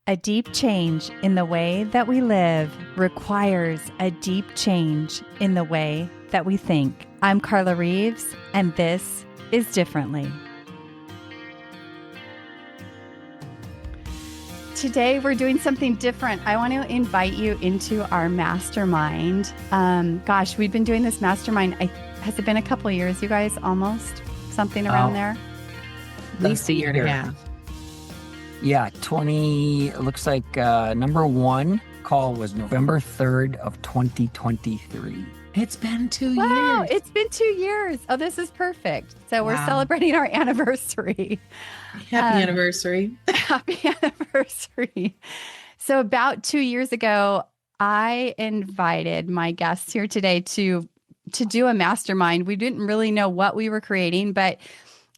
A deep change in the way that we live requires a deep change in the way that we think. I'm Carla Reeves, and this is Differently. Today, we're doing something different. I want to invite you into our mastermind. We've been doing this mastermind. Has it been a couple of years, you guys? Almost? Something around there? At least a year and a half. Yeah, it looks like number one call was November 3rd of 2023. It's been 2 Wow, years. it's been 2 years. Oh, this is perfect. So we're celebrating our anniversary. Happy anniversary. Happy anniversary. So about 2 years ago, I invited my guests here today to do a mastermind. We didn't really know what we were creating, but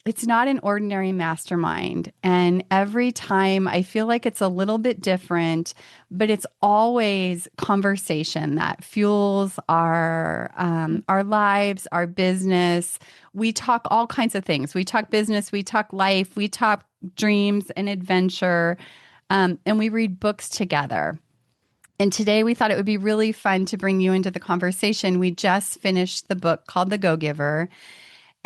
it's not an ordinary mastermind. And every time I feel like it's a little bit different, but it's always conversation that fuels our lives, our business. We talk all kinds of things. We talk business, we talk life, we talk dreams and adventure, and we read books together. And today we thought it would be really fun to bring you into the conversation. We just finished the book called The Go-Giver.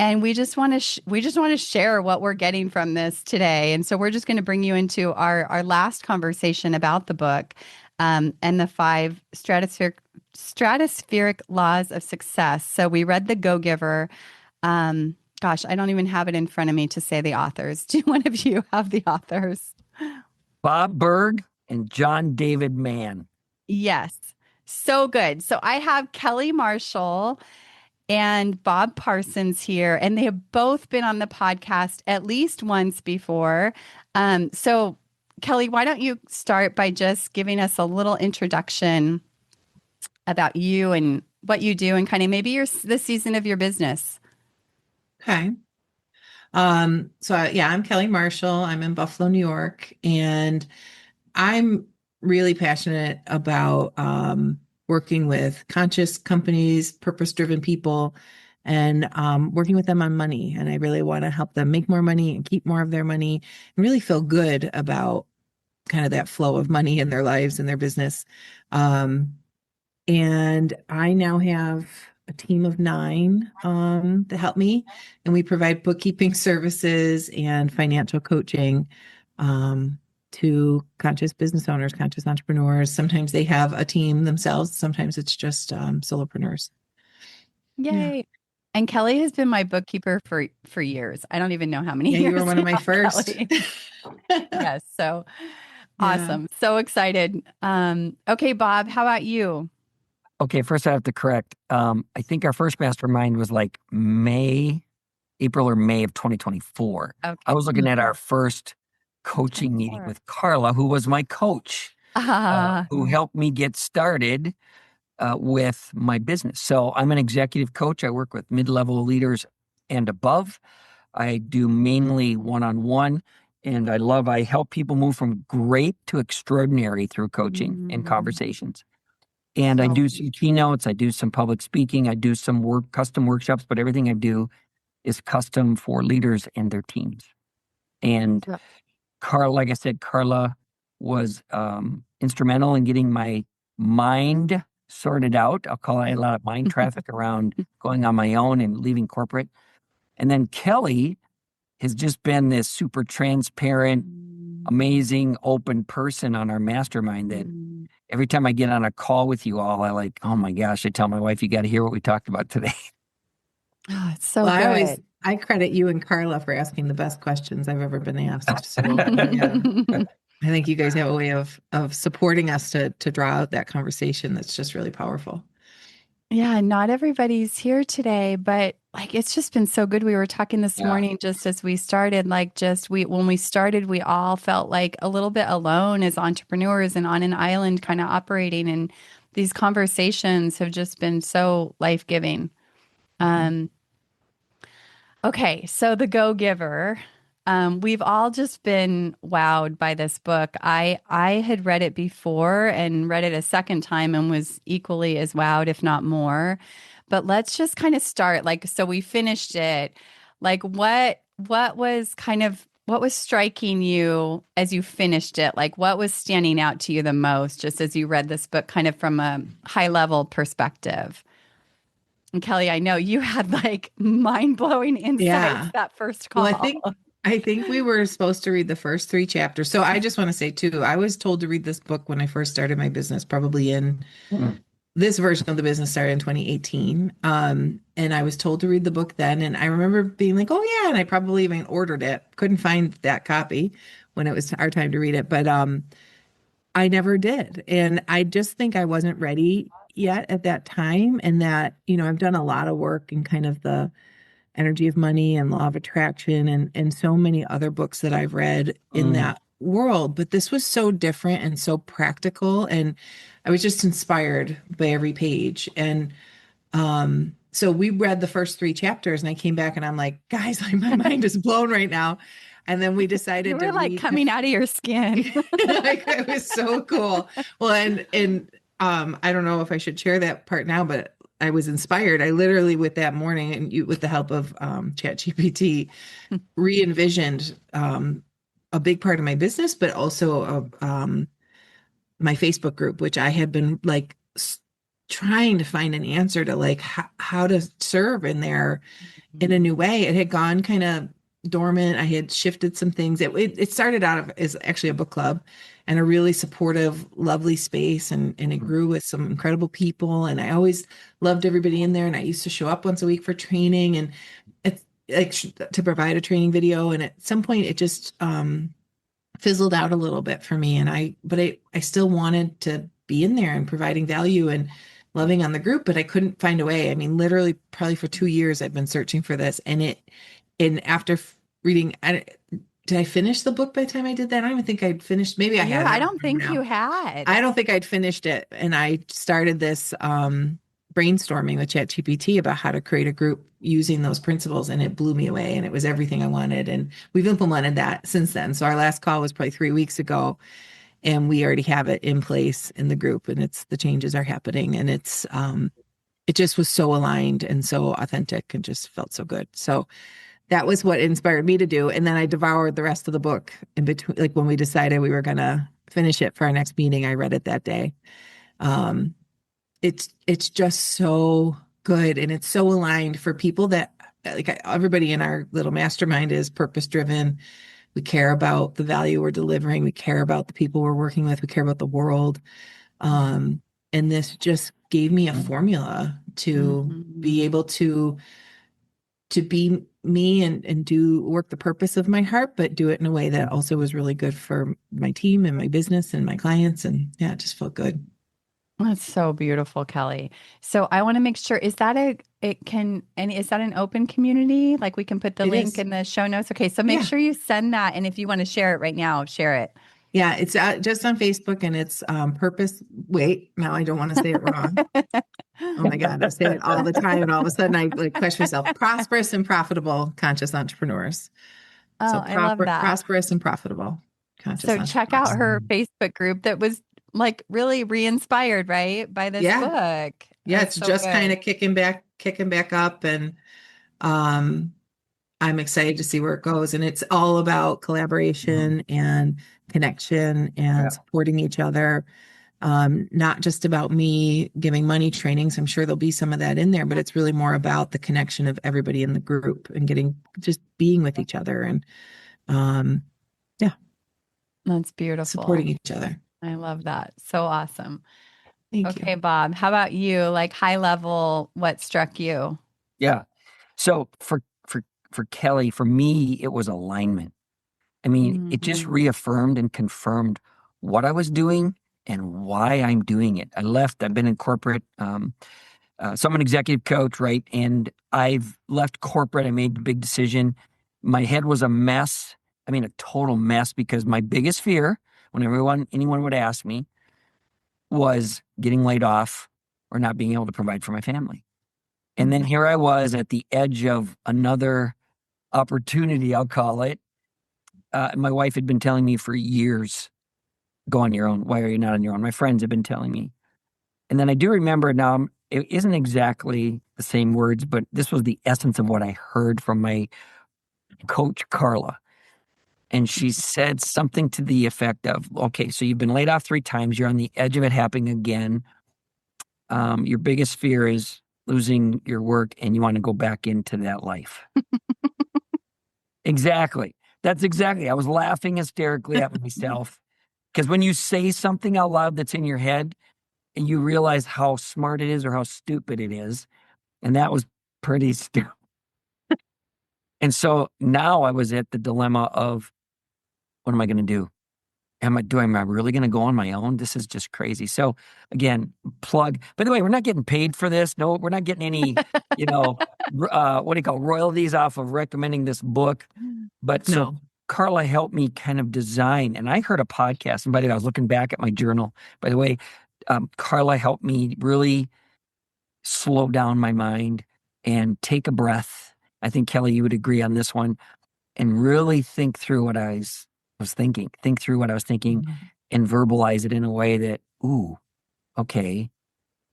And we just want to share what we're getting from this today. And so we're just going to bring you into our last conversation about the book and the 5 stratospheric laws of success. So we read The Go-Giver. I don't even have it in front of me to say the authors. Do one of you have the authors? Bob Burg and John David Mann. Yes. So good. So I have Kelly Marshall and Bob Parsons here, and they have both been on the podcast at least once before. So Kelly, why don't you start by just giving us a little introduction about you and what you do and kind of maybe the season of your business. Okay. I'm Kelly Marshall. I'm in Buffalo, New York, and I'm really passionate about working with conscious companies, purpose-driven people, and working with them on money. And I really want to help them make more money and keep more of their money and really feel good about kind of that flow of money in their lives and their business. And I now have a team of 9 to help me, and we provide bookkeeping services and financial coaching to conscious business owners, conscious entrepreneurs. Sometimes they have a team themselves. Sometimes it's just solopreneurs. Yay. Yeah. And Kelly has been my bookkeeper for years. I don't even know how many years. You were one of my first. Yes. So awesome. Yeah. So excited. Okay, Bob, how about you? Okay, first I have to correct. I think our first mastermind was like April or May of 2024. Okay. I was looking at our first coaching meeting with Carla, who was my coach, who helped me get started with my business. So I'm an executive coach. I work with mid-level leaders and above. I do mainly one-on-one, and I help people move from great to extraordinary through coaching and conversations. And I do some keynotes. I do some public speaking. I do some custom workshops, but everything I do is custom for leaders and their teams. And Carla, like I said, Carla was instrumental in getting my mind sorted out. I'll call it a lot of mind traffic around going on my own and leaving corporate. And then Kelly has just been this super transparent, amazing, open person on our mastermind that every time I get on a call with you all, oh my gosh, I tell my wife, you got to hear what we talked about today. Oh, it's so good. I credit you and Carla for asking the best questions I've ever been asked. So, I think you guys have a way of supporting us to draw out that conversation that's just really powerful. Yeah, not everybody's here today, but it's just been so good. We were talking this morning just as we started, when we started, we all felt like a little bit alone as entrepreneurs and on an island kind of operating. And these conversations have just been so life-giving. Okay, so The Go-Giver. We've all just been wowed by this book. I had read it before and read it a second time and was equally as wowed, if not more. But let's just kind of start. So we finished it. What was kind of what was striking you as you finished it? Like, what was standing out to you the most, just as you read this book, kind of from a high level perspective? And Kelly, I know you had like mind blowing insights Yeah. that first Well, call. I think we were supposed to read the first three chapters. So I just want to say too, I was told to read this book when I first started my business, probably in this version of the business started in 2018. And I was told to read the book then. And I remember being like, oh yeah. And I probably even ordered it. Couldn't find that copy when it was our time to read it. But I never did. And I just think I wasn't ready yet at that time. And that, I've done a lot of work in kind of the energy of money and law of attraction and so many other books that I've read in that world. But this was so different and so practical. And I was just inspired by every page. And so we read the first three chapters and I came back and I'm like, guys, my mind is blown right now. And then we decided You were to like read coming out of your skin. like it was so cool. Well, and I don't know if I should share that part now, but I was inspired. I literally with that morning and with the help of ChatGPT re-envisioned a big part of my business, but also of my Facebook group, which I had been like trying to find an answer to like how to serve in there in a new way. It had gone kind of dormant. I had shifted some things. It started out as actually a book club and a really supportive, lovely space. And it grew with some incredible people. And I always loved everybody in there. And I used to show up once a week for training and it's like to provide a training video. And at some point it just fizzled out a little bit for me. But I still wanted to be in there and providing value and loving on the group, but I couldn't find a way. I mean, literally probably for 2 years, I've been searching for this. And after reading, did I finish the book by the time I did that? I don't even think I'd finished. Maybe I had. I don't think you had. I don't think I'd finished it. And I started this brainstorming with ChatGPT about how to create a group using those principles. And it blew me away. And it was everything I wanted. And we've implemented that since then. So our last call was probably 3 weeks ago. And we already have it in place in the group. And the changes are happening. And it just was so aligned and so authentic and just felt so good. So that was what inspired me to do. And then I devoured the rest of the book in between, like when we decided we were going to finish it for our next meeting, I read it that day. It's just so good. And it's so aligned for people that like everybody in our little mastermind is purpose driven. We care about the value we're delivering. We care about the people we're working with. We care about the world. And this just gave me a formula to be able to be me and do work the purpose of my heart, but do it in a way that also was really good for my team and my business and my clients. And yeah, it just felt good. That's so beautiful, Kelly. So I want to make sure, is that an open community? Like we can put the link in the show notes. Okay. So make sure you send that. And if you want to share it right now, share it. Yeah. It's just on Facebook and it's purpose. Wait, now I don't want to say it wrong. Oh my God. I say it all the time. And all of a sudden I like question myself, prosperous and profitable conscious entrepreneurs. Oh, so I love that. Prosperous and profitable conscious entrepreneurs. So check out her Facebook group that was like really re-inspired, right? By this book. Yeah. It's so just kind of kicking back up. And I'm excited to see where it goes. And it's all about collaboration and connection and supporting each other. Not just about me giving money trainings. I'm sure there'll be some of that in there, but it's really more about the connection of everybody in the group and just being with each other. And that's beautiful. Supporting each other. I love that. So awesome. Thank you. Okay, Bob, how about you? Like high level, what struck you? Yeah. So for Kelly, for me, it was alignment. I mean, it just reaffirmed and confirmed what I was doing and why I'm doing it. I've been in corporate, so I'm an executive coach, right? And I've left corporate. I made the big decision. My head was a mess. I mean, a total mess because my biggest fear when anyone would ask me was getting laid off or not being able to provide for my family. And then here I was at the edge of another opportunity, I'll call it. My wife had been telling me for years, go on your own. Why are you not on your own? My friends have been telling me. And then I do remember now, it isn't exactly the same words, but this was the essence of what I heard from my coach, Carla. And she said something to the effect of, okay, so you've been laid off 3 times. You're on the edge of it happening again. Your biggest fear is losing your work and you want to go back into that life. Exactly. That's exactly. I was laughing hysterically at myself because when you say something out loud that's in your head and you realize how smart it is or how stupid it is, and that was pretty stupid. And so now I was at the dilemma of, what am I going to do? Am I really going to go on my own? This is just crazy. So again, plug. By the way, we're not getting paid for this. No, we're not getting any, royalties off of recommending this book. But so Carla helped me kind of design, and I heard a podcast. And by the way, I was looking back at my journal. By the way, Carla helped me really slow down my mind and take a breath. I think, Kelly, you would agree on this one, and really think through what I was thinking, and verbalize it in a way that, okay.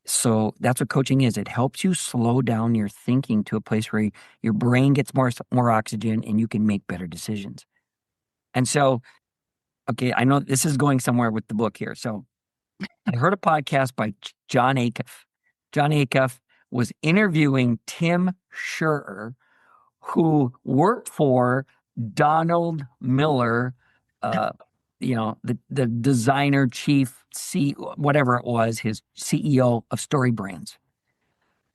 So that's what coaching is. It helps you slow down your thinking to a place where your brain gets more oxygen and you can make better decisions. And so, okay, I know this is going somewhere with the book here. So I heard a podcast by John Acuff. John Acuff was interviewing Tim Scherr, who worked for Donald Miller, the designer chief, whatever it was, his CEO of Story Brands.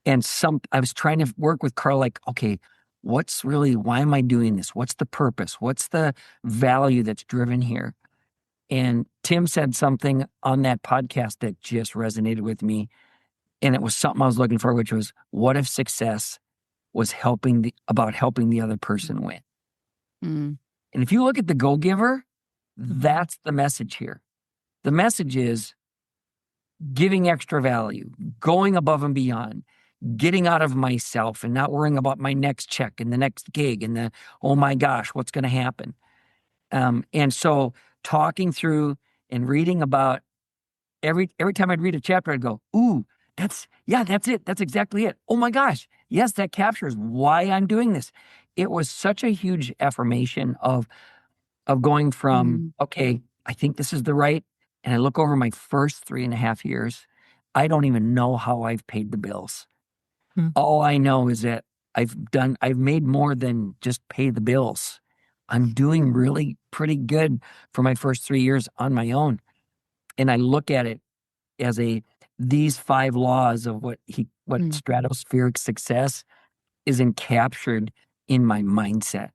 And I was trying to work with Carl, like, okay, why am I doing this? What's the purpose? What's the value that's driven here? And Tim said something on that podcast that just resonated with me. And it was something I was looking for, which was, what if success was about helping the other person win? Mm. And if you look at the Go Giver, that's the message here. The message is giving extra value, going above and beyond, getting out of myself and not worrying about my next check and the next gig and oh my gosh, what's going to happen? And so talking through and reading about every time I'd read a chapter, I'd go, that's it. That's exactly it. Oh my gosh. Yes, that captures why I'm doing this. It was such a huge affirmation of going from, okay, I think this is the right. And I look over my first 3.5 years, I don't even know how I've paid the bills. All I know is that I've made more than just pay the bills. I'm doing really pretty good for my first 3 years on my own. And I look at it as these 5 laws of what stratospheric success is encaptured in my mindset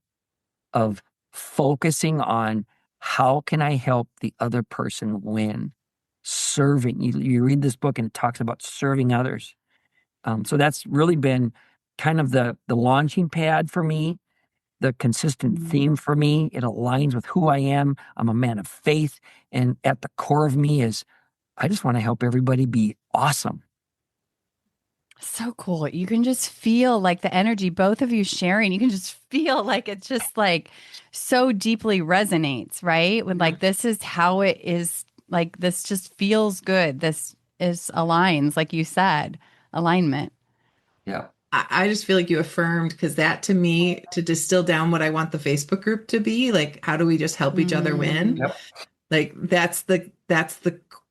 of focusing on how can I help the other person win? Serving. You read this book and it talks about serving others. So that's really been kind of the launching pad for me, the consistent theme for me. It aligns with who I am. I'm a man of faith. And at the core of me is, I just want to help everybody be awesome. So cool. You can just feel like the energy, both of you sharing, you can just feel like it's just like so deeply resonates, right? With like, this is how it is, like, this just feels good. This is aligns, like you said, alignment. Yeah. I just feel like you affirmed, because that, to me, to distill down what I want the Facebook group to be, like, how do we just help each other win? Yep. Like, that's the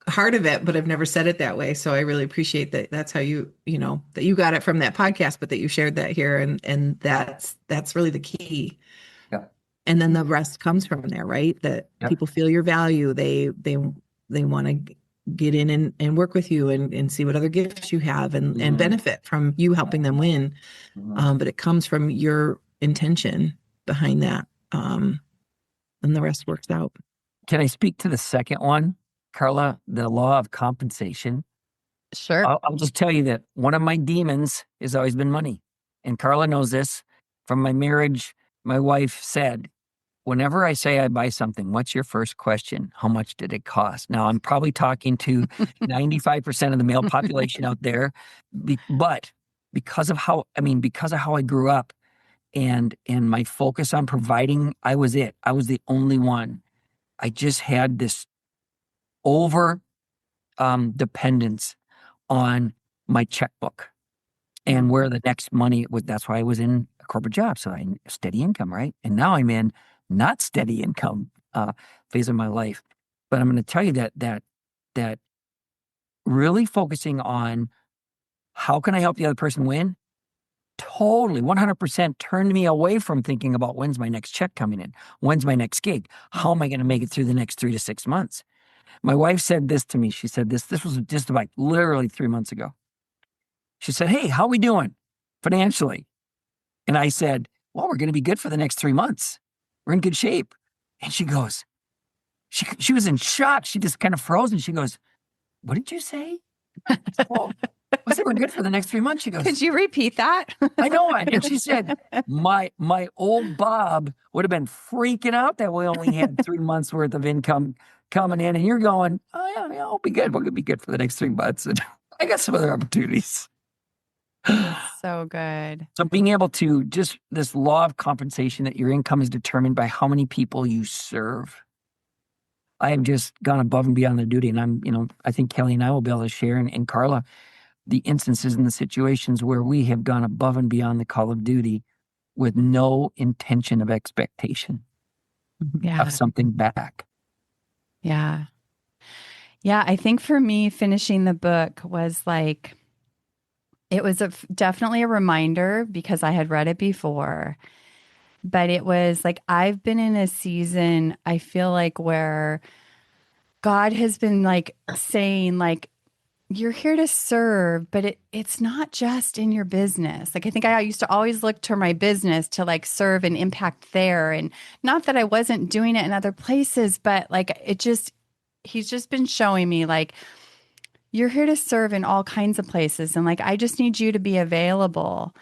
heart of it, but I've never said it that way. So I really appreciate that. That's how that you got it from that podcast, but that you shared that here. And that's really the key. Yeah. And then the rest comes from there, right? That people feel your value. They want to get in and work with you and see what other gifts you have and benefit from you helping them win. But it comes from your intention behind that. And the rest works out. Can I speak to the second one, Carla, the law of compensation? Sure. I'll just tell you that one of my demons has always been money. And Carla knows this from my marriage. My wife said, whenever I say I buy something, what's your first question? How much did it cost? Now, I'm probably talking to 95% of the male population out there, but because of how I grew up and my focus on providing, I was it. I was the only one. I just had this over dependence on my checkbook and where the next money was. That's why I was in a corporate job. So I steady income, right? And now I'm in not steady income phase of my life. But I'm going to tell you that really focusing on how can I help the other person win totally 100% turned me away from thinking about when's my next check coming in? When's my next gig? How am I going to make it through the next 3 to 6 months? My wife said this to me. She said this was just about literally 3 months ago. She said, "Hey, how are we doing financially?" And I said, "Well, we're going to be good for the next 3 months. We're in good shape." And she goes, she was in shock. She just kind of froze and she goes, "What did you say?" Well, I said, "We're good for the next 3 months." She goes, "Could you repeat that?" I know it. And she said, my old Bob would have been freaking out that we only had 3 months worth of income coming in. And you're going, "Oh, yeah, I'll be good. We're going to be good for the next 3 months. And I got some other opportunities." So good. So being able to just this law of compensation that your income is determined by how many people you serve. I have just gone above and beyond the duty. And I think Kelly and I will be able to share, and Carla, the instances and the situations where we have gone above and beyond the call of duty with no intention of expectation of something back. Yeah. Yeah. I think for me, finishing the book was like, it was definitely a reminder because I had read it before, but it was like, I've been in a season, I feel like, where God has been like saying, like, you're here to serve, but it's not just in your business. Like, I think I used to always look to my business to like serve and impact there. And not that I wasn't doing it in other places, but like, he's just been showing me like, you're here to serve in all kinds of places. And like, I just need you to be available.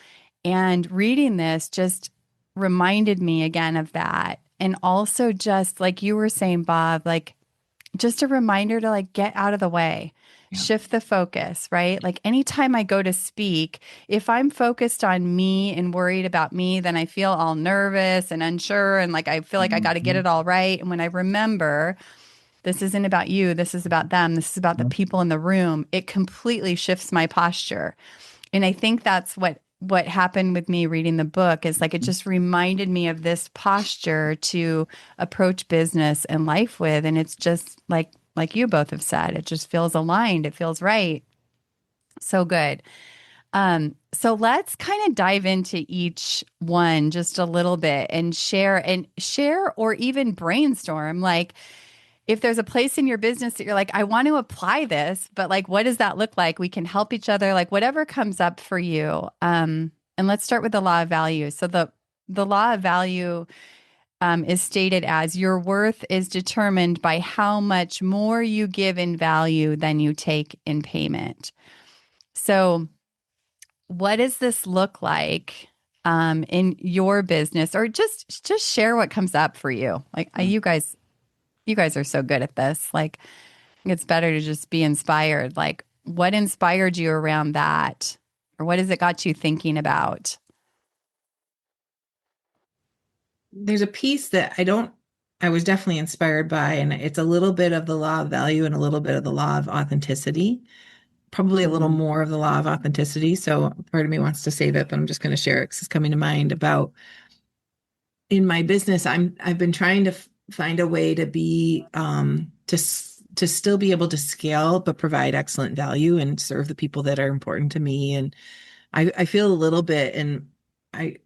And reading this just reminded me again of that. And also just like you were saying, Bob, like just a reminder to like get out of the way, shift the focus, right? Like anytime I go to speak, if I'm focused on me and worried about me, then I feel all nervous and unsure. And like, I feel like I got to get it all right. And when I remember, this isn't about you, this is about them, this is about the people in the room, it completely shifts my posture. And I think that's what happened with me reading the book is like, it just reminded me of this posture to approach business and life with. And it's just like you both have said, it just feels aligned. It feels right. So good. So let's kind of dive into each one just a little bit and share or even brainstorm. Like, if there's a place in your business that you're like, I want to apply this, but like, what does that look like? We can help each other, like whatever comes up for you. And let's start with the law of value. So the law of value is stated as your worth is determined by how much more you give in value than you take in payment. So what does this look like in your business, or just share what comes up for you? Like you guys are so good at this. Like, it's better to just be inspired. Like, what inspired you around that? Or what has it got you thinking about? There's a piece that I was definitely inspired by, and it's a little bit of the law of value and a little bit of the law of authenticity, probably a little more of the law of authenticity. So part of me wants to save it, but I'm just going to share it because it's coming to mind about in my business. I've been trying to find a way to be to still be able to scale but provide excellent value and serve the people that are important to me. And I feel a little bit, and I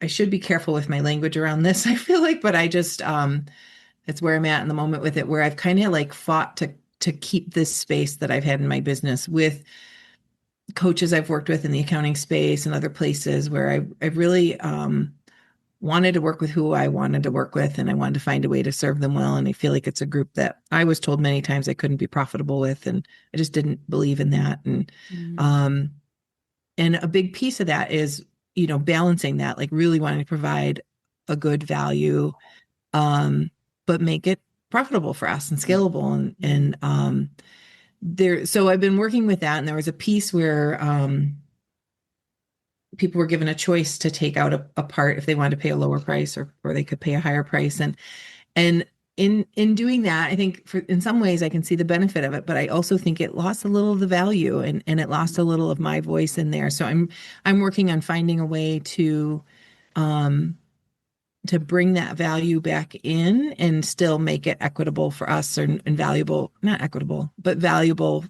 should be careful with my language around this, I feel like, but I just it's where I'm at in the moment with it, where I've kind of like fought to keep this space that I've had in my business with coaches I've worked with in the accounting space and other places where I've really wanted to work with who I wanted to work with, and I wanted to find a way to serve them well. And I feel like it's a group that I was told many times I couldn't be profitable with, and I just didn't believe in that. And a big piece of that is, balancing that, like really wanting to provide a good value, but make it profitable for us and scalable. And so I've been working with that. And there was a piece where people were given a choice to take out a part if they wanted to pay a lower price, or they could pay a higher price. And in doing that, I think in some ways I can see the benefit of it, but I also think it lost a little of the value, and it lost a little of my voice in there. So I'm working on finding a way to to bring that value back in and still make it equitable for us and valuable, not equitable, but valuable,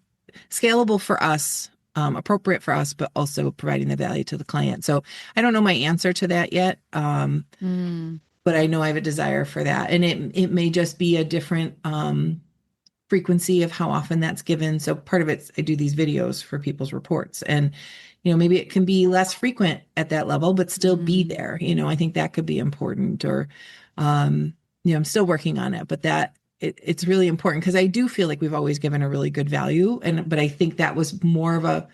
scalable for us, appropriate for us, but also providing the value to the client. So I don't know my answer to that yet. But I know I have a desire for that. And it may just be a different frequency of how often that's given. So part of it, I do these videos for people's reports, and maybe it can be less frequent at that level, but still be there. I think that could be important. Or I'm still working on it, but it's really important because I do feel like we've always given a really good value, but I think that was more of an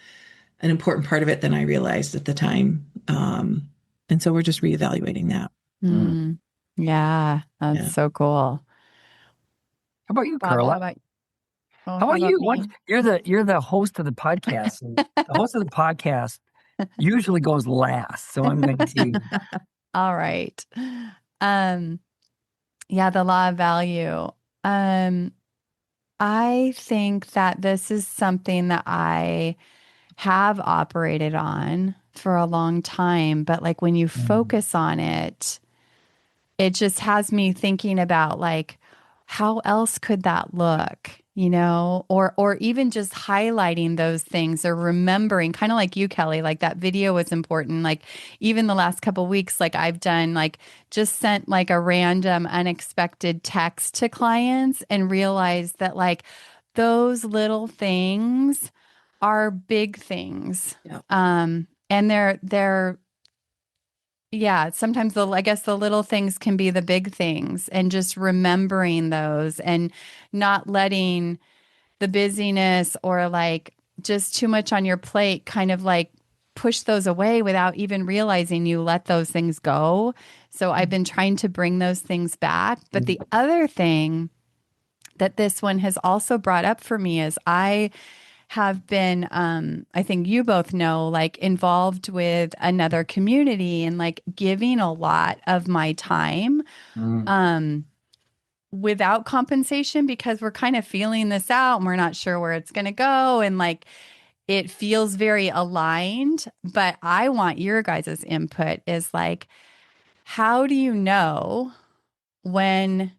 important part of it than I realized at the time. And so we're just reevaluating that. Yeah, that's so cool. How about you, Bob, Carla? How about you? You're the host of the podcast. The host of the podcast usually goes last, so I'm going to. All right. Yeah, the law of value. I think that this is something that I have operated on for a long time, but like when you focus on it, it just has me thinking about like, how else could that look, or even just highlighting those things or remembering, kind of like you, Kelly, like that video was important. Like even the last couple of weeks, like I've done, like just sent like a random unexpected text to clients and realized that like those little things are big things. Yeah. And they're yeah, sometimes I guess the little things can be the big things, and just remembering those and not letting the busyness or like just too much on your plate kind of like push those away without even realizing you let those things go. So I've been trying to bring those things back. But the other thing that this one has also brought up for me is I have been, I think you both know, like involved with another community and like giving a lot of my time without compensation because we're kind of feeling this out and we're not sure where it's going to go. And like, it feels very aligned, but I want your guys' input is like, how do you know when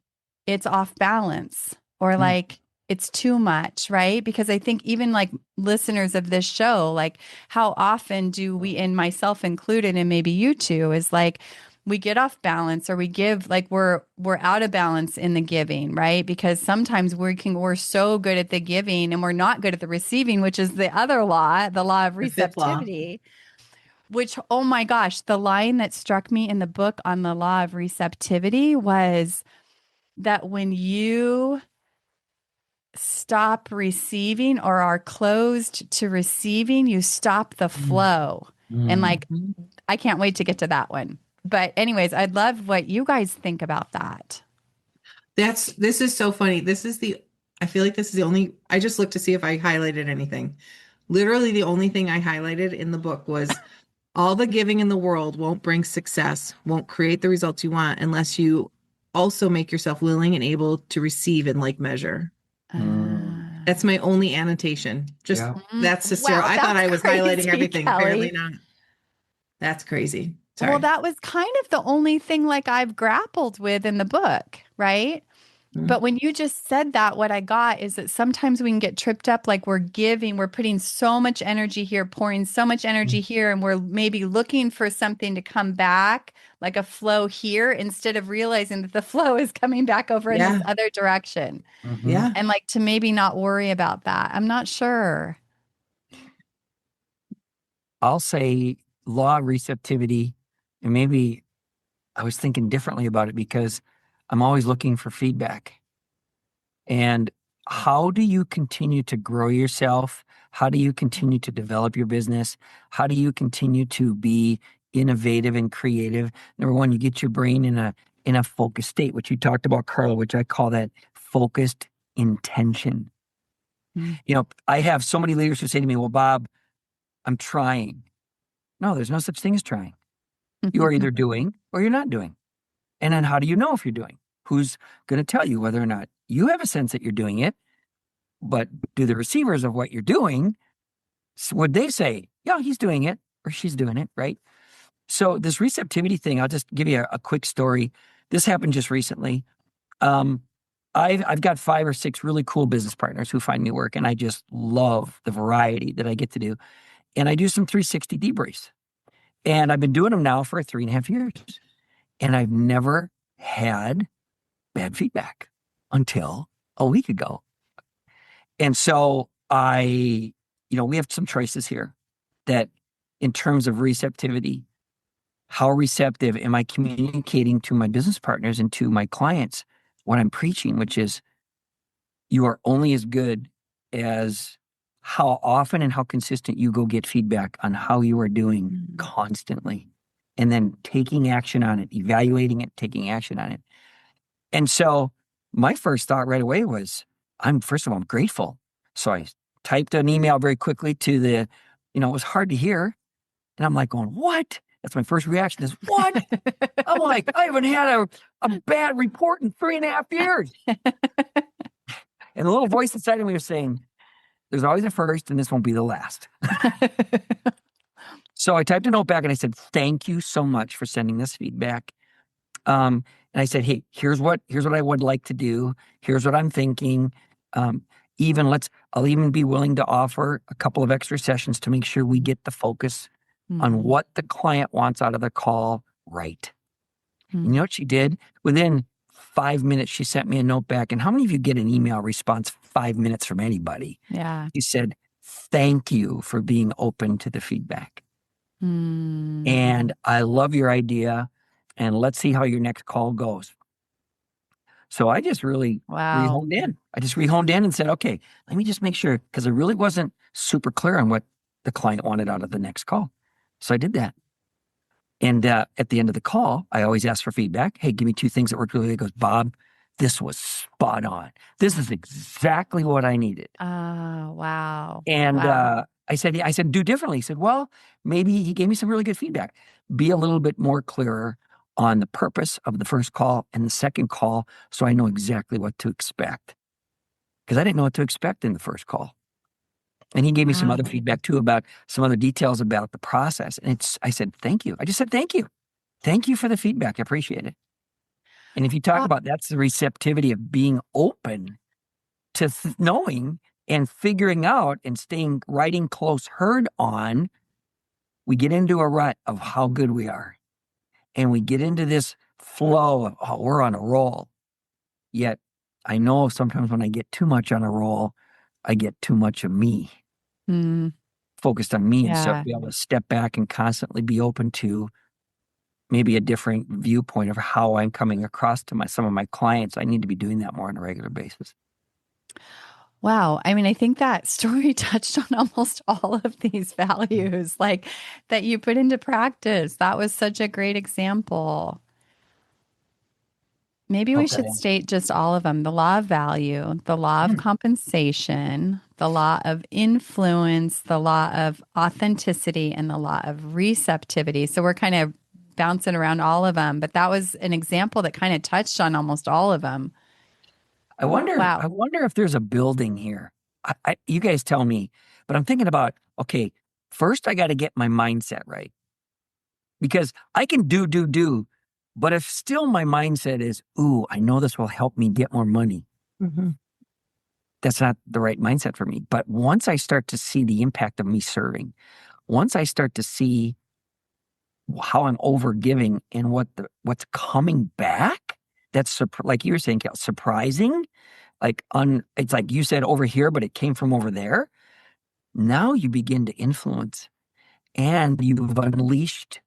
it's off balance or like it's too much, right? Because I think even like listeners of this show, like how often do we, and myself included, and maybe you too, is like we get off balance or we give like we're out of balance in the giving, right? Because sometimes we're so good at the giving and we're not good at the receiving, which is the other law, the law of receptivity. Which, oh my gosh, the line that struck me in the book on the law of receptivity was that when you stop receiving or are closed to receiving, you stop the flow. And like, I can't wait to get to that one. But anyways, I'd love what you guys think about that. This is so funny. I feel like this is the only, I just looked to see if I highlighted anything. Literally the only thing I highlighted in the book was all the giving in the world won't bring success, won't create the results you want unless you also make yourself willing and able to receive in like measure. That's my only annotation. That's hysterical. Wow, I thought I was highlighting everything. Kelly. Apparently not. That's crazy. Sorry. Well, that was kind of the only thing like I've grappled with in the book, right? But when you just said that, what I got is that sometimes we can get tripped up like we're putting so much energy here, pouring so much energy here, and we're maybe looking for something to come back, like a flow here, instead of realizing that the flow is coming back over in this other direction. Yeah. And like to maybe not worry about that. I'm not sure. I'll say law of receptivity, and maybe I was thinking differently about it because I'm always looking for feedback. And how do you continue to grow yourself? How do you continue to develop your business? How do you continue to be innovative and creative? Number one, you get your brain in a focused state, which you talked about, Carla, which I call that focused intention. I have so many leaders who say to me, well, Bob, I'm trying. No, there's no such thing as trying. You are either doing or you're not doing. And then how do you know if you're doing? Who's going to tell you whether or not you have a sense that you're doing it? But do the receivers of what you're doing, would they say, yeah, he's doing it or she's doing it, right? So this receptivity thing, I'll just give you a quick story. This happened just recently. I've got 5 or 6 really cool business partners who find me work, and I just love the variety that I get to do. And I do some 360 debriefs. And I've been doing them now for 3.5 years. And I've never had bad feedback until a week ago. And so we have some choices here that in terms of receptivity, how receptive am I communicating to my business partners and to my clients what I'm preaching, which is you are only as good as how often and how consistent you go get feedback on how you are doing constantly, and then taking action on it, evaluating it, taking action on it. And so my first thought right away was, first of all, I'm grateful. So I typed an email very quickly to it was hard to hear. And I'm like going, what? That's my first reaction is, what? I'm like, I haven't had a bad report in 3.5 years. And the little voice inside of me was saying, there's always a first and this won't be the last. So I typed a note back and I said, thank you so much for sending this feedback. And I said, hey, here's what I would like to do. Here's what I'm thinking. I'll even be willing to offer a couple of extra sessions to make sure we get the focus on what the client wants out of the call right. And you know what she did? Within 5 minutes, she sent me a note back. And how many of you get an email response 5 minutes from anybody? Yeah. She said, thank you for being open to the feedback. And I love your idea. And let's see how your next call goes. So I just really re-honed in. I just re-honed in and said, okay, let me just make sure, because I really wasn't super clear on what the client wanted out of the next call. So I did that. And at the end of the call, I always ask for feedback. Hey, give me 2 things that worked really good. He goes, Bob, this was spot on. This is exactly what I needed. Oh, wow. And I said, do differently. He said, well, maybe he gave me some really good feedback. Be a little bit more clearer on the purpose of the first call and the second call so I know exactly what to expect. Because I didn't know what to expect in the first call. And he gave me some other feedback too about some other details about the process. And I said, thank you. I just said, thank you. Thank you for the feedback. I appreciate it. And if you talk about that's the receptivity of being open to knowing and figuring out and writing close herd on, we get into a rut of how good we are. And we get into this flow of, oh, we're on a roll. Yet I know sometimes when I get too much on a roll, I get too much of me focused on me. And so to be able to step back and constantly be open to maybe a different viewpoint of how I'm coming across to some of my clients, I need to be doing that more on a regular basis. Wow. I mean, I think that story touched on almost all of these values, like that you put into practice. That was such a great example. Maybe we should state just all of them: the law of value, the law of compensation, the law of influence, the law of authenticity, and the law of receptivity. So we're kind of bouncing around all of them, but that was an example that kind of touched on almost all of them. I wonder if there's a building here. You guys tell me, but I'm thinking about, okay, first I got to get my mindset right, because I can do, but if still my mindset is, ooh, I know this will help me get more money. That's not the right mindset for me. But once I start to see the impact of me serving, once I start to see how I'm overgiving and what's coming back, that's like you were saying, Cal, surprising. It's like you said over here, but it came from over there. Now you begin to influence, and you've unleashed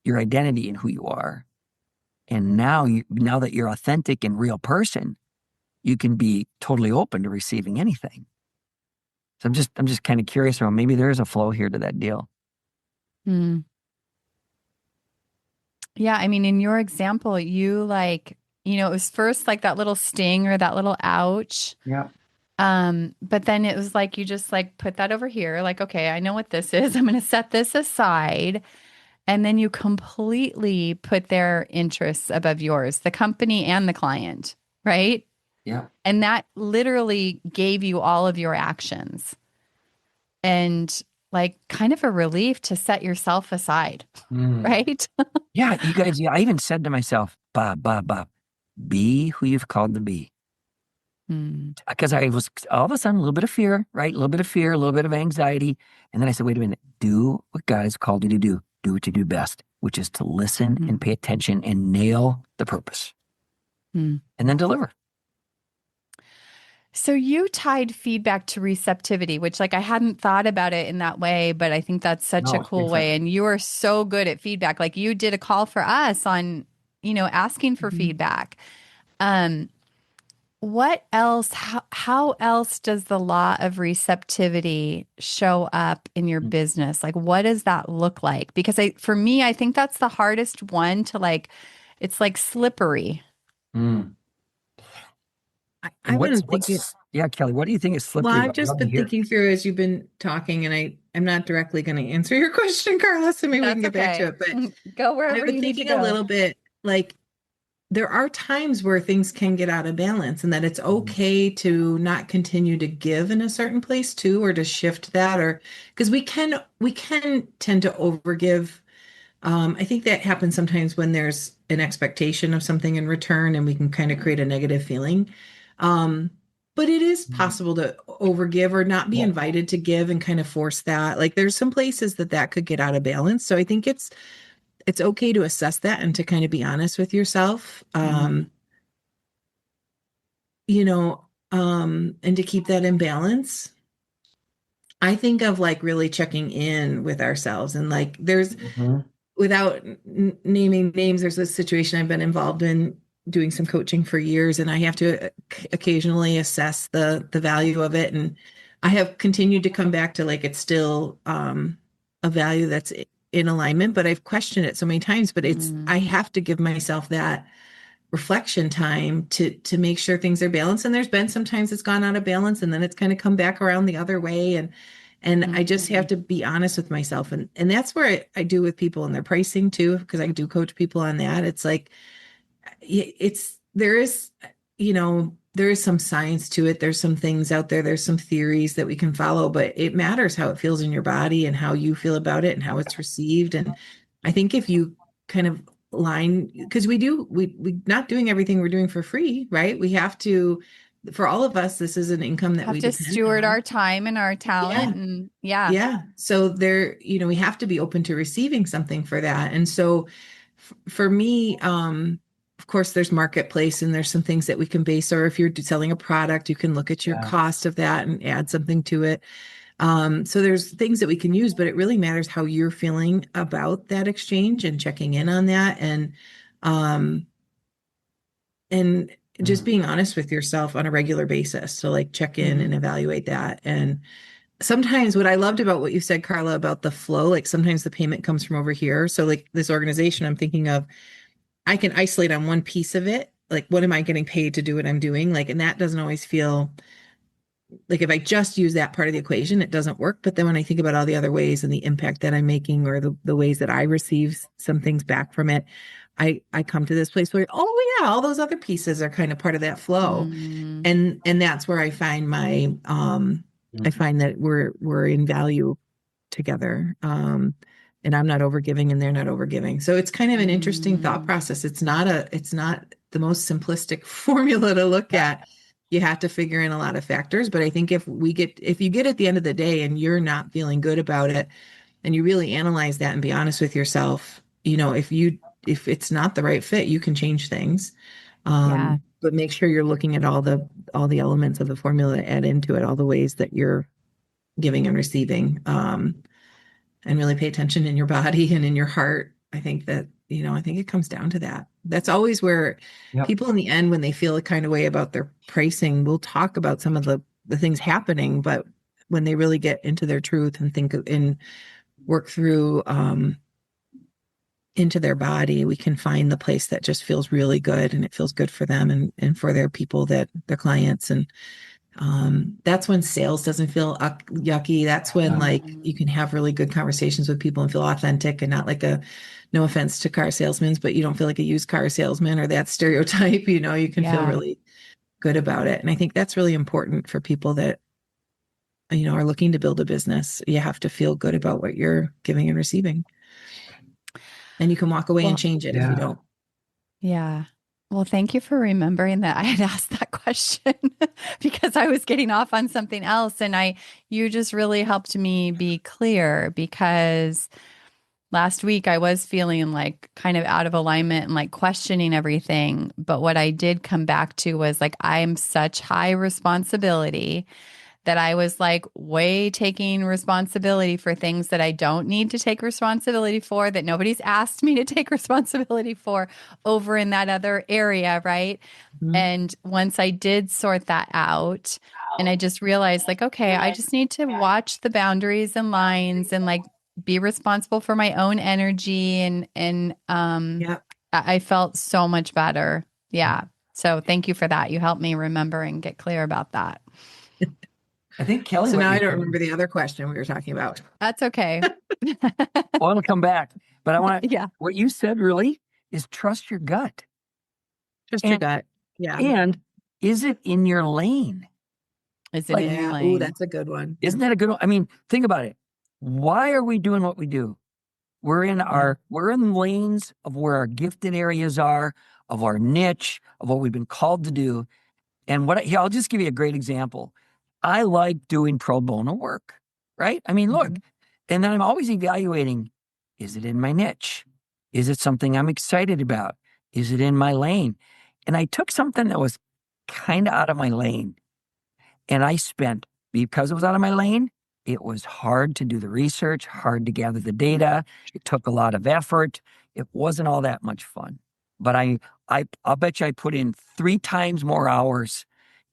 your identity and who you are. And now that you're authentic and real person, you can be totally open to receiving anything. So I'm just kind of curious about, maybe there is a flow here to that deal. Yeah, I mean, in your example, you it was first like that little sting or that little ouch. Yeah. But then it was like you just put that over here, like, okay, I know what this is. I'm going to set this aside. And then you completely put their interests above yours, the company and the client, right? Yeah. And that literally gave you all of your actions. And like kind of a relief to set yourself aside, right? Yeah, you guys, I even said to myself, Bob, be who you've called to be. Because I was all of a sudden a little bit of fear, right? A little bit of fear, a little bit of anxiety. And then I said, wait a minute, do what God has called you to do. Do what you do best, which is to listen and pay attention and nail the purpose and then deliver. So you tied feedback to receptivity, which like I hadn't thought about it in that way, but I think that's such a cool way. And you are so good at feedback. Like you did a call for us on, asking for feedback. What else, how else does the law of receptivity show up in your business? Like, what does that look like? Because for me, I think that's the hardest one to like, it's like slippery. Yeah, Kelly, what do you think is slippery? Well, I've just been thinking through as you've been talking, and I'm not directly going to answer your question, Carla, so maybe we can get back to it. But go wherever I've been thinking a little bit like there are times where things can get out of balance and that it's okay to not continue to give in a certain place too, or to shift that, or because we can tend to overgive. I think that happens sometimes when there's an expectation of something in return and we can kind of create a negative feeling. But it is possible to overgive or not be invited to give and kind of force that. Like there's some places that could get out of balance. So I think it's okay to assess that and to kind of be honest with yourself. And to keep that in balance. I think of like really checking in with ourselves and like there's without naming names, there's this situation I've been involved in doing some coaching for years, and I have to occasionally assess the value of it. And I have continued to come back to like it's still a value that's in alignment, but I've questioned it so many times. But I have to give myself that reflection time to make sure things are balanced. And there's been sometimes it's gone out of balance, and then it's kind of come back around the other way. And I just have to be honest with myself. And that's where I do with people and their pricing too, because I do coach people on that. It's like, there is some science to it. There's some things out there. There's some theories that we can follow, but it matters how it feels in your body and how you feel about it and how it's received. And I think if you kind of because we not doing everything we're doing for free, right? We have to, for all of us, this is an income that we have to steward our time and our talent. And yeah. So we have to be open to receiving something for that. And so for me, of course, there's marketplace and there's some things that we can base, or if you're selling a product, you can look at your cost of that and add something to it. So there's things that we can use, but it really matters how you're feeling about that exchange and checking in on that. And just being honest with yourself on a regular basis to like check in and evaluate that. And sometimes what I loved about what you said, Carla, about the flow, like sometimes the payment comes from over here. So like this organization I'm thinking of, I can isolate on one piece of it. Like, what am I getting paid to do what I'm doing? Like, and that doesn't always feel like if I just use that part of the equation, it doesn't work. But then when I think about all the other ways and the impact that I'm making, or the ways that I receive some things back from it, I come to this place where, oh yeah, all those other pieces are kind of part of that flow. And that's where I find I find that we're in value together. And I'm not overgiving and they're not overgiving. So it's kind of an interesting thought process. It's not the most simplistic formula to look at. You have to figure in a lot of factors. But I think if you get at the end of the day and you're not feeling good about it, and you really analyze that and be honest with yourself, if it's not the right fit, you can change things. But make sure you're looking at all the elements of the formula to add into it, all the ways that you're giving and receiving, and really pay attention in your body and in your heart. I think it comes down to that. That's always where people in the end, when they feel a kind of way about their pricing, will talk about some of the things happening. But when they really get into their truth and think and work through into their body, we can find the place that just feels really good, and it feels good for them and for their people, their clients. And that's when sales doesn't feel yucky. That's when like you can have really good conversations with people and feel authentic, and not like no offense to car salesmen, but you don't feel like a used car salesman or that stereotype. You can feel really good about it. And I think that's really important for people that are looking to build a business, you have to feel good about what you're giving and receiving. And you can walk away and change it if you don't. Yeah. Well, thank you for remembering that I had asked that question because I was getting off on something else. And you just really helped me be clear, because last week I was feeling like kind of out of alignment and like questioning everything. But what I did come back to was like, I am such high responsibility that I was like way taking responsibility for things that I don't need to take responsibility for, that nobody's asked me to take responsibility for over in that other area. Right. Mm-hmm. And once I did sort that out, and I just realized like, okay, I just need to watch the boundaries and lines and like be responsible for my own energy. I felt so much better. Yeah. So thank you for that. You helped me remember and get clear about that. I think Kelly. So now I don't remember the other question we were talking about. That's okay. Well, it'll come back. But I want to, what you said really is trust your gut. Your gut. Yeah. And is it in your lane? Is it in your lane? Oh, that's a good one. Isn't that a good one? I mean, think about it. Why are we doing what we do? We're in lanes of where our gifted areas are, of our niche, of what we've been called to do. And I'll just give you a great example. I like doing pro bono work, right? I mean, look, and then I'm always evaluating, is it in my niche? Is it something I'm excited about? Is it in my lane? And I took something that was kind of out of my lane, and I spent, because it was out of my lane, it was hard to do the research, hard to gather the data. It took a lot of effort. It wasn't all that much fun. But I'll bet you I put in 3 times more hours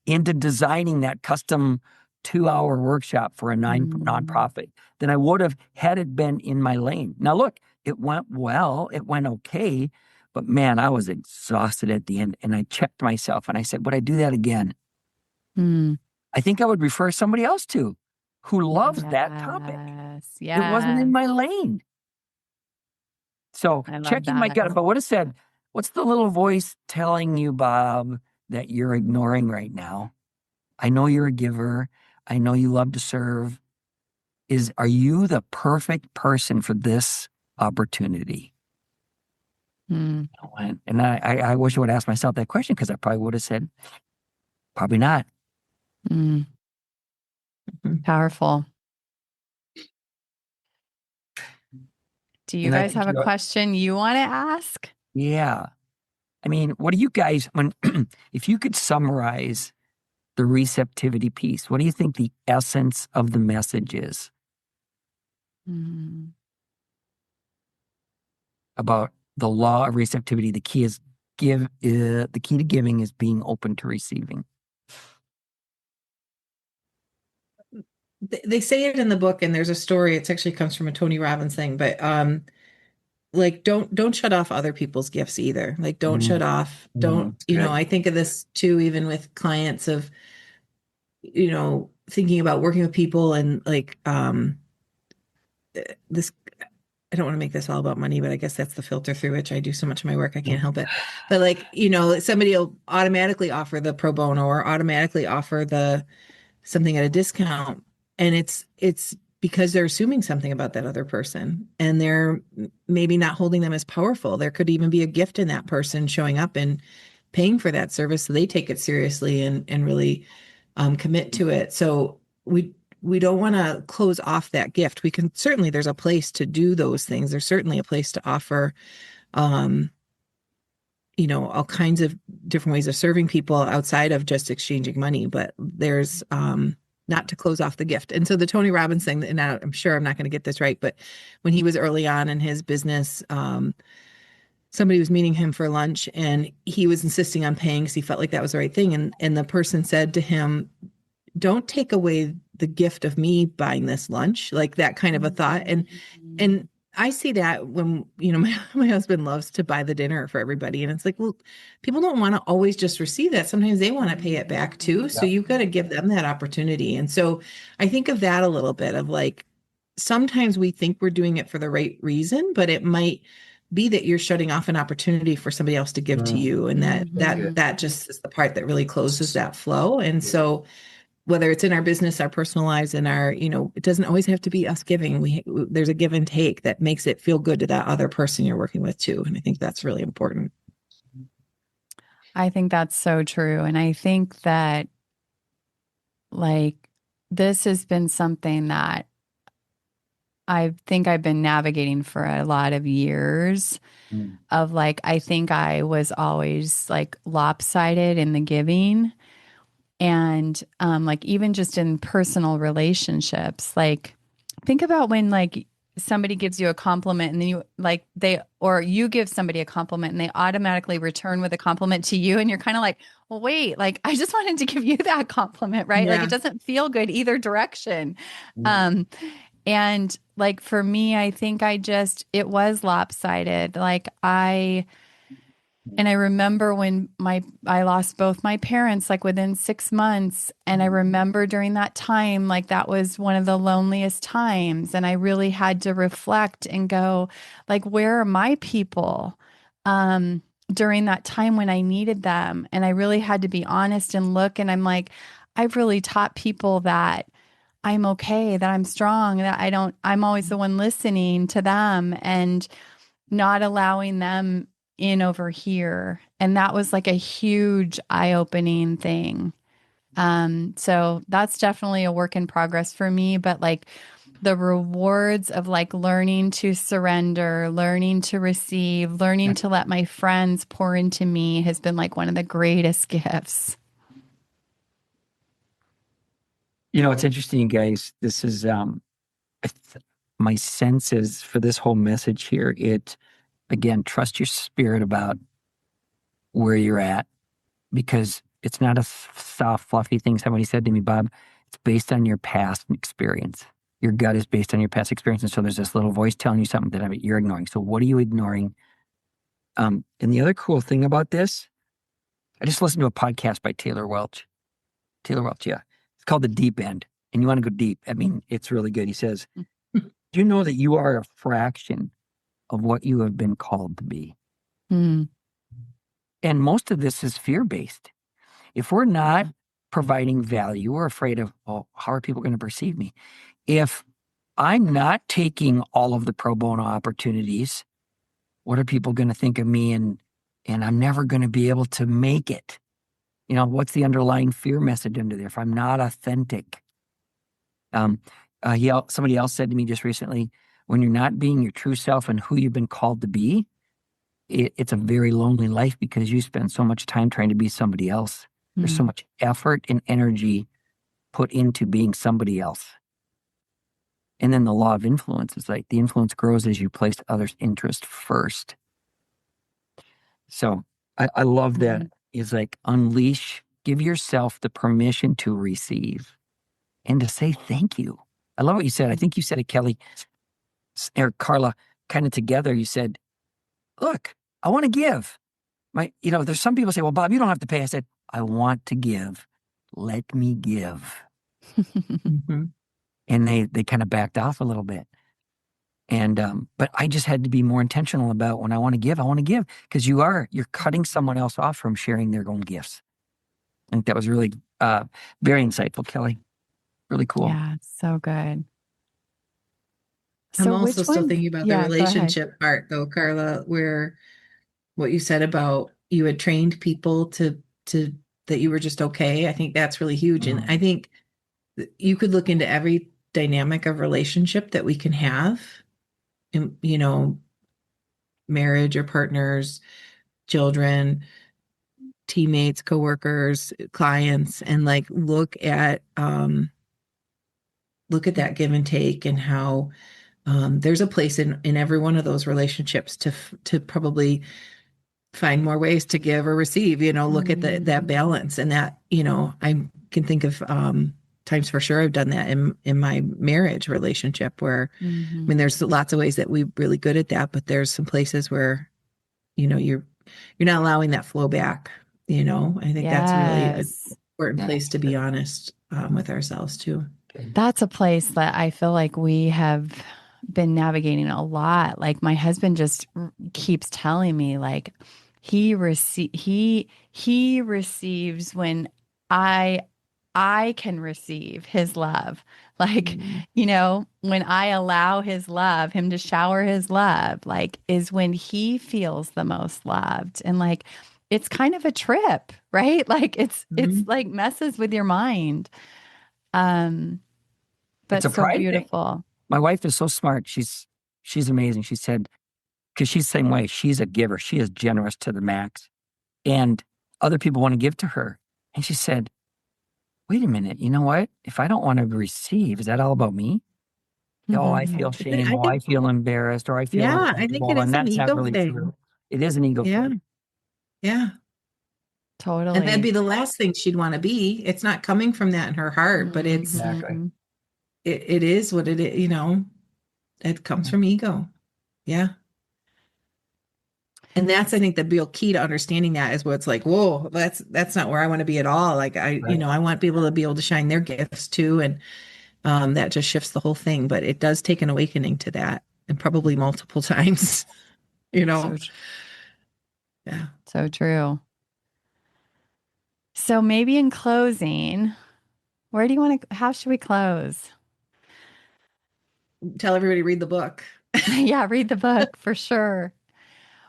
into designing that custom 2-hour workshop for a nonprofit than I would have had it been in my lane. Now, look, it went well. It went okay. But man, I was exhausted at the end. And I checked myself and I said, would I do that again? I think I would refer somebody else to who loves that topic. Yeah. It wasn't in my lane. So checking my gut. But what it said, what's the little voice telling you, Bob, that you're ignoring right now? I know you're a giver. I know you love to serve. Are you the perfect person for this opportunity? And I wish I would ask myself that question, because I probably would have said, probably not. Powerful. Do you guys have a question you want to ask? Yeah. I mean, what do you guys, if you could summarize the receptivity piece, what do you think the essence of the message is? About the law of receptivity. The key to giving is being open to receiving. They say it in the book, and there's a story. It actually comes from a Tony Robbins thing, but like don't shut off other people's gifts either. Like don't shut off. Don't I think of this too, even with clients of thinking about working with people, and like this. I don't want to make this all about money, but I guess that's the filter through which I do so much of my work. I can't help it. But like, somebody will automatically offer the pro bono or automatically offer something at a discount. And it's because they're assuming something about that other person, and they're maybe not holding them as powerful. There could even be a gift in that person showing up and paying for that service. So they take it seriously and really commit to it. So we don't want to close off that gift. We can certainly, there's a place to do those things. There's certainly a place to offer, all kinds of different ways of serving people outside of just exchanging money, but there's, not to close off the gift. And so the Tony Robbins thing, and I'm sure I'm not going to get this right, but when he was early on in his business, somebody was meeting him for lunch, and he was insisting on paying because he felt like that was the right thing. And the person said to him, don't take away the gift of me buying this lunch, like that kind of a thought. And I see that when, my husband loves to buy the dinner for everybody. And it's like, well, people don't want to always just receive that. Sometimes they want to pay it back too. So you've got to give them that opportunity. And so I think of that a little bit of like, sometimes we think we're doing it for the right reason, but it might be that you're shutting off an opportunity for somebody else to give to you. And that just is the part that really closes that flow. And so whether it's in our business, our personal lives, and our, it doesn't always have to be us giving. There's a give and take that makes it feel good to that other person you're working with too. And I think that's really important. I think that's so true. And I think that like this has been something that I think I've been navigating for a lot of years of like, I think I was always like lopsided in the giving. And like even just in personal relationships, like think about when like somebody gives you a compliment and then you give somebody a compliment and they automatically return with a compliment to you. And you're kind of like, well, wait, like I just wanted to give you that compliment, right? Yeah. Like it doesn't feel good either direction. And like for me, I think it was lopsided. And I remember when I lost both my parents like within 6 months. And I remember during that time, like that was one of the loneliest times. And I really had to reflect and go, like, where are my people during that time when I needed them? And I really had to be honest and look. And I'm like, I've really taught people that I'm okay, that I'm strong, I'm always the one listening to them and not allowing them in over here. And that was like a huge eye-opening thing. So that's definitely a work in progress for me, but like the rewards of like learning to surrender, learning to receive, learning to let my friends pour into me has been like one of the greatest gifts. It's interesting, guys. This is my sense is for this whole message here. Again, trust your spirit about where you're at, because it's not a soft, fluffy thing. Somebody said to me, Bob, it's based on your past experience. Your gut is based on your past experience. And so there's this little voice telling you something that you're ignoring. So what are you ignoring? And the other cool thing about this, I just listened to a podcast by Taylor Welch. Yeah. It's called The Deep End. And you want to go deep. I mean, it's really good. He says, do you know that you are a fraction of what you have been called to be? Mm. And most of this is fear-based. If we're not providing value, we're afraid of, how are people going to perceive me? If I'm not taking all of the pro bono opportunities, what are people going to think of me? And I'm never going to be able to make it. What's the underlying fear message under there? If I'm not authentic. Somebody else said to me just recently, when you're not being your true self and who you've been called to be, it's a very lonely life because you spend so much time trying to be somebody else. There's so much effort and energy put into being somebody else. And then the law of influence is like the influence grows as you place others' interest first. So I love that. Is like give yourself the permission to receive and to say thank you. I love what you said. I think you said it, Kelly, or Carla, kind of together. You said, look, I want to give. There's some people say, well, Bob, you don't have to pay. I said, I want to give. Let me give. And they kind of backed off a little bit. And, but I just had to be more intentional about when I want to give, because you're cutting someone else off from sharing their own gifts. I think that was really, very insightful, Kelly. Really cool. Yeah, so good. I'm also still thinking about the relationship part though, Carla, where what you said about you had trained people to that you were just okay. I think that's really huge. And I think you could look into every dynamic of relationship that we can have in, marriage or partners, children, teammates, coworkers, clients, and like look at that give and take and how there's a place in every one of those relationships to probably find more ways to give or receive, look at that balance and that, I can think of times for sure I've done that in my marriage relationship where, I mean, there's lots of ways that we're really good at that, but there's some places where, you're not allowing that flow back, I think that's really an important place to be honest with ourselves too. That's a place that I feel like we have been navigating a lot. Like my husband just keeps telling me like he receives when I I can receive his love. Like, Mm-hmm. when I allow his love, him to shower his love, like, is when he feels the most loved. And like, it's kind of a trip, right? Like, it's Mm-hmm. like messes with your mind. Um, It's but a so pride thing. beautiful. My wife is so smart. She's amazing. She said, because she's the same way. She's a giver. She is generous to the max. And other people want to give to her. And she said, wait a minute, you know what? If I don't want to receive, is that all about me? Oh, I feel shame. I Oh, I think, feel embarrassed, or I feel yeah, I think it uncomfortable. is And an that's not ego really thing. true. It is an ego Yeah. thing. Yeah. And that'd Totally. be the last thing she'd want to be. It's not coming from that in her heart, but Exactly. Mhm. it is what it is, it comes from ego. Yeah. And that's, I think, the real key to understanding that is where it's like, whoa, that's not where I want to be at all. Like Right. I want people to be able to shine their gifts too. And that just shifts the whole thing. But it does take an awakening to that, and probably multiple times, you So, know. Yeah. so true. So maybe in closing, where do you want to, how should we close? Tell everybody to read the book. Yeah, read the book for sure.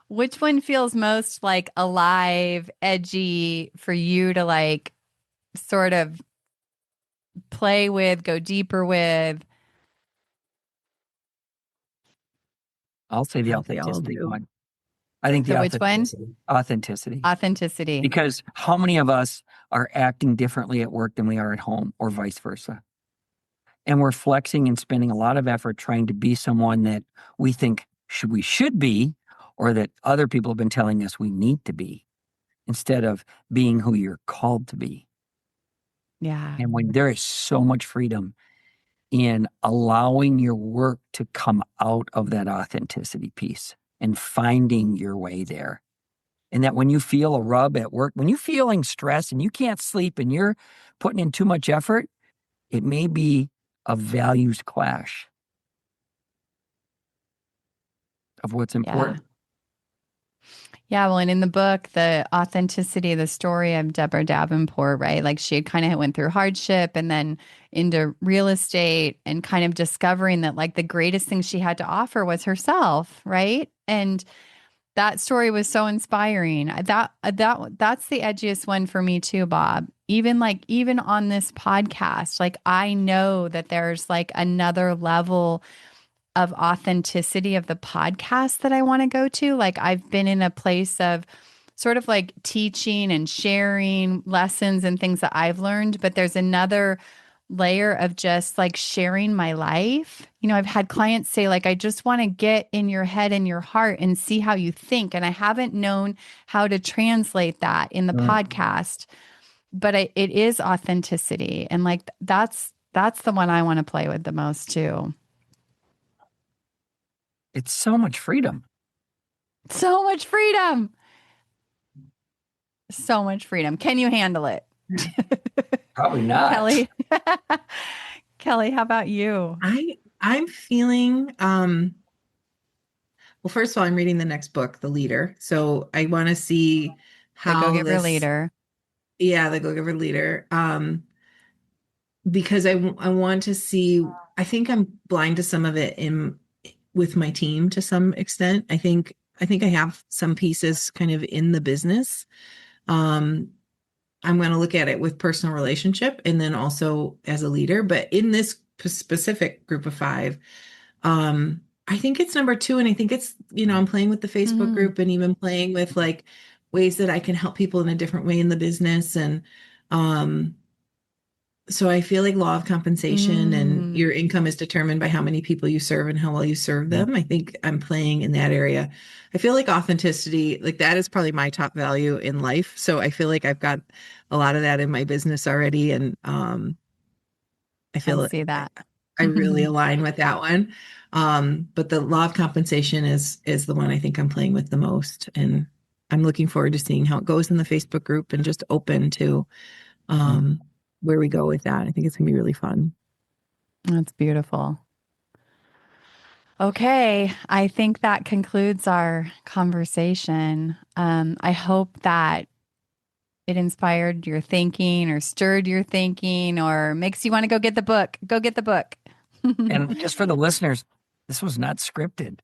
Which one feels most like alive, edgy for you to like sort of play with, go deeper with? I'll say the They all authenticity do. one. I think the The which one? authenticity. Authenticity. Authenticity. Because how many of us are acting differently at work than we are at home, or vice versa? And we're flexing and spending a lot of effort trying to be someone that we think we should be, or that other people have been telling us we need to be, instead of being who you're called to be. Yeah. And when there is so much freedom in allowing your work to come out of that authenticity piece and finding your way there. And that when you feel a rub at work, when you're feeling stress and you can't sleep and you're putting in too much effort, it may be a values clash of what's Yeah. important. Yeah, well, and in the book, the authenticity, the story of Deborah Davenport, right? Like she had kind of went through hardship and then into real estate and kind of discovering that like the greatest thing she had to offer was herself, right? And that story was so inspiring. That's the edgiest one for me too, Bob. Even on this podcast, like I know that there's like another level of authenticity of the podcast that I want to go to. Like I've been in a place of sort of like teaching and sharing lessons and things that I've learned, but there's another layer of just like sharing my life. I've had clients say like I just want to get in your head and your heart and see how you think, and I haven't known how to translate that in the Mm. podcast. But it is authenticity, and like that's the one I want to play with the most too. It's so much freedom. So much freedom. So much freedom. Can you handle it? Probably not. Kelly. Kelly, how about you? I'm feeling well, first of all, I'm reading the next book, The Leader. So I want to see The Go how Giver this, Leader. yeah, the Go Giver Leader. Because I want to see, I think I'm blind to some of it in with my team to some extent. I think I have some pieces kind of in the business. Um, I'm going to look at it with personal relationship and then also as a leader. But in this specific group of five, I think it's number two. And I think it's, I'm playing with the Facebook Mm, group and even playing with like ways that I can help people in a different way in the business. And um, so I feel like law of compensation and mm, your income is determined by how many people you serve and how well you serve them. I think I'm playing in that area. I feel like authenticity, like that is probably my top value in life. So I feel like I've got a lot of that in my business already. And I I feel see I, that. I really align with that one. But the law of compensation is the one I think I'm playing with the most. And I'm looking forward to seeing how it goes in the Facebook group and just open to um, where we go with that. I think it's gonna be really fun. That's beautiful. Okay, I think that concludes our conversation. I hope that it inspired your thinking or stirred your thinking or makes you want to go get the book, go get the book. And just for the listeners, this was not scripted.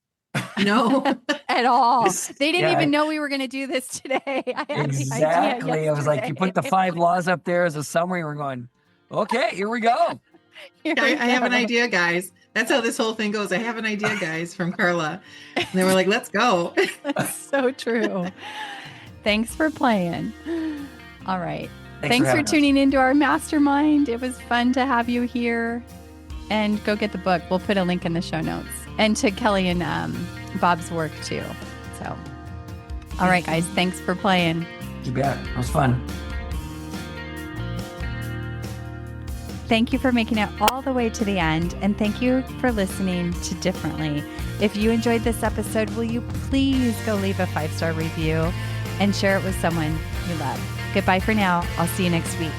No, at all. They didn't even know we were going to do this today. I had exactly. It was like you put the 5 laws up there as a summary. We're going, okay, here we go. I have an idea, guys. That's how this whole thing goes. I have an idea, guys, from Carla. And they were like, let's go. That's so true. Thanks for playing. All right. Thanks for tuning into our mastermind. It was fun to have you here. And go get the book. We'll put a link in the show notes. And to Kelly and Bob's work too. So, all right, guys. Thanks for playing. You bet. It was fun. Thank you for making it all the way to the end. And thank you for listening to Differently. If you enjoyed this episode, will you please go leave a 5-star review and share it with someone you love. Goodbye for now. I'll see you next week.